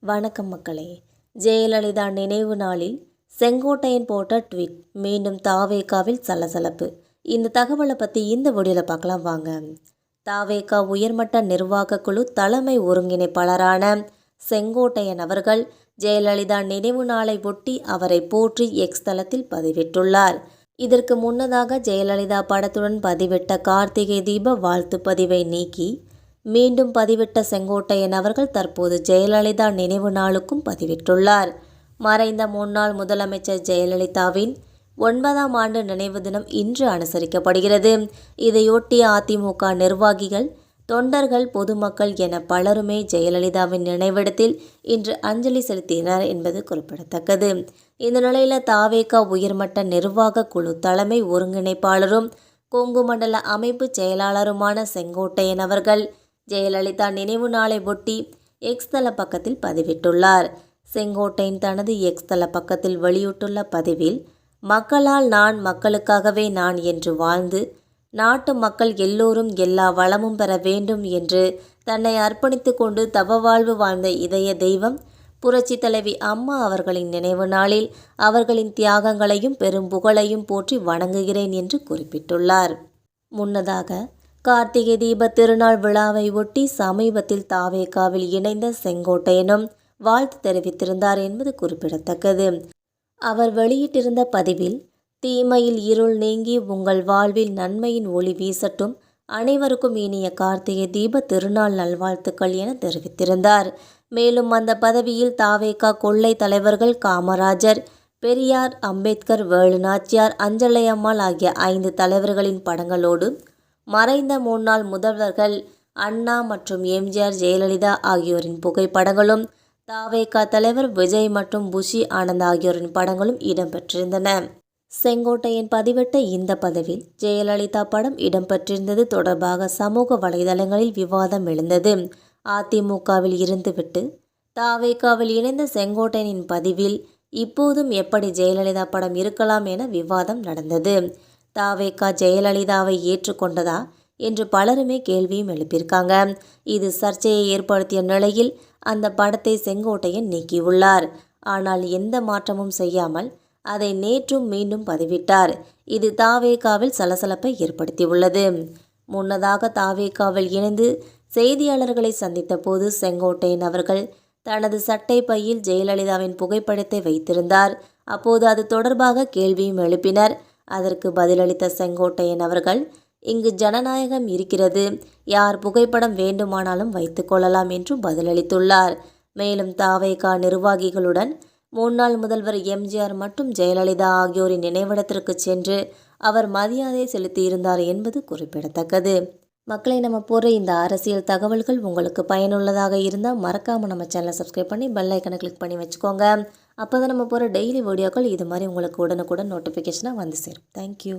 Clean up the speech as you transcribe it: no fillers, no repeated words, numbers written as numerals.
வணக்கம் மக்களே. ஜெயலலிதா நினைவு நாளில் செங்கோட்டையன் போட்ட ட்வீட் மீண்டும் தாவேகாவில் சலசலப்பு. இந்த தகவலை பற்றி இந்த வீடியோவில் பார்க்கலாம் வாங்க. தாவேகா உயர்மட்ட நிர்வாக குழு தலைமை ஒருங்கிணைப்பாளரான செங்கோட்டையன் அவர்கள் ஜெயலலிதா நினைவு நாளை ஒட்டி அவரை போற்றி எக்ஸ் தளத்தில் பதிவிட்டுள்ளார். இதற்கு முன்னதாக ஜெயலலிதா படத்துடன் பதிவிட்ட கார்த்திகை தீப வாழ்த்து பதிவை நீக்கி மீண்டும் பதிவிட்ட செங்கோட்டையன் அவர்கள் தற்போது ஜெயலலிதா நினைவு நாளுக்கும் பதிவிட்டுள்ளார். மறைந்த முன்னாள் முதலமைச்சர் ஜெயலலிதாவின் 9ஆம் ஆண்டு நினைவு தினம் இன்று அனுசரிக்கப்படுகிறது. இதையொட்டி அதிமுக நிர்வாகிகள், தொண்டர்கள், பொதுமக்கள் என பலருமே ஜெயலலிதாவின் நினைவிடத்தில் இன்று அஞ்சலி செலுத்தினர் என்பது குறிப்பிடத்தக்கது. இந்த நிலையில் தாவேகா உயர்மட்ட நிர்வாக குழு தலைமை ஒருங்கிணைப்பாளரும் கொங்கு மண்டல அமைப்பு செயலாளருமான செங்கோட்டையன் அவர்கள் ஜெயலலிதா நினைவு நாளை ஒட்டி எக்ஸ் தள பக்கத்தில் பதிவிட்டுள்ளார். செங்கோட்டையன் தனது எக்ஸ் தள பக்கத்தில் வெளியிட்டுள்ள பதிவில், மக்களால் நான், மக்களுக்காகவே நான் என்று வாழ்ந்து நாட்டு மக்கள் எல்லோரும் எல்லா வளமும் பெற வேண்டும் என்று தன்னை அர்ப்பணித்து கொண்டு தவ வாழ்வு வாழ்ந்த இதய தெய்வம் புரட்சி தலைவி அம்மா அவர்களின் நினைவு நாளில் அவர்களின் தியாகங்களையும் பெரும் புகழையும் போற்றி வணங்குகிறேன் என்று குறிப்பிட்டுள்ளார். முன்னதாக கார்த்திகை தீப திருநாள் விழாவை ஒட்டி சமீபத்தில் தாவேகாவில் இணைந்த செங்கோட்டையனும் வாழ்த்து தெரிவித்திருந்தார் என்பது குறிப்பிடத்தக்கது. அவர் வெளியிட்டிருந்த பதிவில், தீமையில் இருள் நீங்கி உங்கள் வாழ்வில் நன்மையின் ஒளி வீசட்டும், அனைவருக்கும் இனிய கார்த்திகை தீப திருநாள் நல்வாழ்த்துக்கள் என தெரிவித்திருந்தார். மேலும் அந்த பதவியில் தாவேகா கொள்ளை தலைவர்கள் காமராஜர், பெரியார், அம்பேத்கர், வேலுநாச்சியார், அஞ்சலையம்மாள் ஆகிய 5 தலைவர்களின் படங்களோடு மறைந்த முன்னாள் முதல்வர்கள் அண்ணா மற்றும் எம்ஜிஆர், ஜெயலலிதா ஆகியோரின் புகைப்படங்களும், தாவேகா தலைவர் விஜய் மற்றும் புஷி ஆனந்த் ஆகியோரின் படங்களும் இடம்பெற்றிருந்தன. செங்கோட்டையன் பதிவிட்ட இந்த பதிவில் ஜெயலலிதா படம் இடம்பெற்றிருந்தது தொடர்பாக சமூக வலைதளங்களில் விவாதம் எழுந்தது. அதிமுகவில் இருந்துவிட்டு தாவேகாவில் இணைந்த செங்கோட்டையனின் பதிவில் இப்போதும் எப்படி ஜெயலலிதா படம் இருக்கலாம் என விவாதம் நடந்தது. தாவேகா ஜெயலலிதாவை ஏற்றுக்கொண்டதா என்று பலருமே கேள்வியும் எழுப்பியிருக்காங்க. இது சர்ச்சையை ஏற்படுத்திய நிலையில் அந்த படத்தை செங்கோட்டையன் நீக்கியுள்ளார். ஆனால் எந்த மாற்றமும் செய்யாமல் அதை நேற்றும் மீண்டும் பதிவிட்டார். இது தாவேகாவில் சலசலப்பை ஏற்படுத்தியுள்ளது. முன்னதாக தாவேகாவில் இணைந்து செய்தியாளர்களை சந்தித்த போது செங்கோட்டையன் அவர்கள் தனது சட்டை பையில் ஜெயலலிதாவின் புகைப்படத்தை வைத்திருந்தார். அப்போது அது தொடர்பாக கேள்வியும் எழுப்பினர். அதற்கு பதிலளித்த செங்கோட்டையன் அவர்கள், இங்கு ஜனநாயகம் இருக்கிறது, யார் புகைப்படம் வேண்டுமானாலும் வைத்து கொள்ளலாம் என்றும் பதிலளித்துள்ளார். மேலும் தாவேகா நிர்வாகிகளுடன் முன்னாள் முதல்வர் எம்ஜிஆர் மற்றும் ஜெயலலிதா ஆகியோரின் நினைவிடத்திற்கு சென்று அவர் மரியாதை செலுத்தியிருந்தார் என்பது குறிப்பிடத்தக்கது. மக்களை, நம்ம போகிற இந்த அரசியல் தகவல்கள் உங்களுக்கு பயனுள்ளதாக இருந்தால் மறக்காமல் நம்ம சேனலை சப்ஸ்கிரைப் பண்ணி பெல் ஐக்கனை கிளிக் பண்ணி வச்சுக்கோங்க. அப்போ தான் நம்ம போகிற டெய்லி வீடியோக்கள் இது மாதிரி உங்களுக்கு உடனுக்குடன் நோட்டிஃபிகேஷனாக வந்து சேரும். தேங்க்யூ.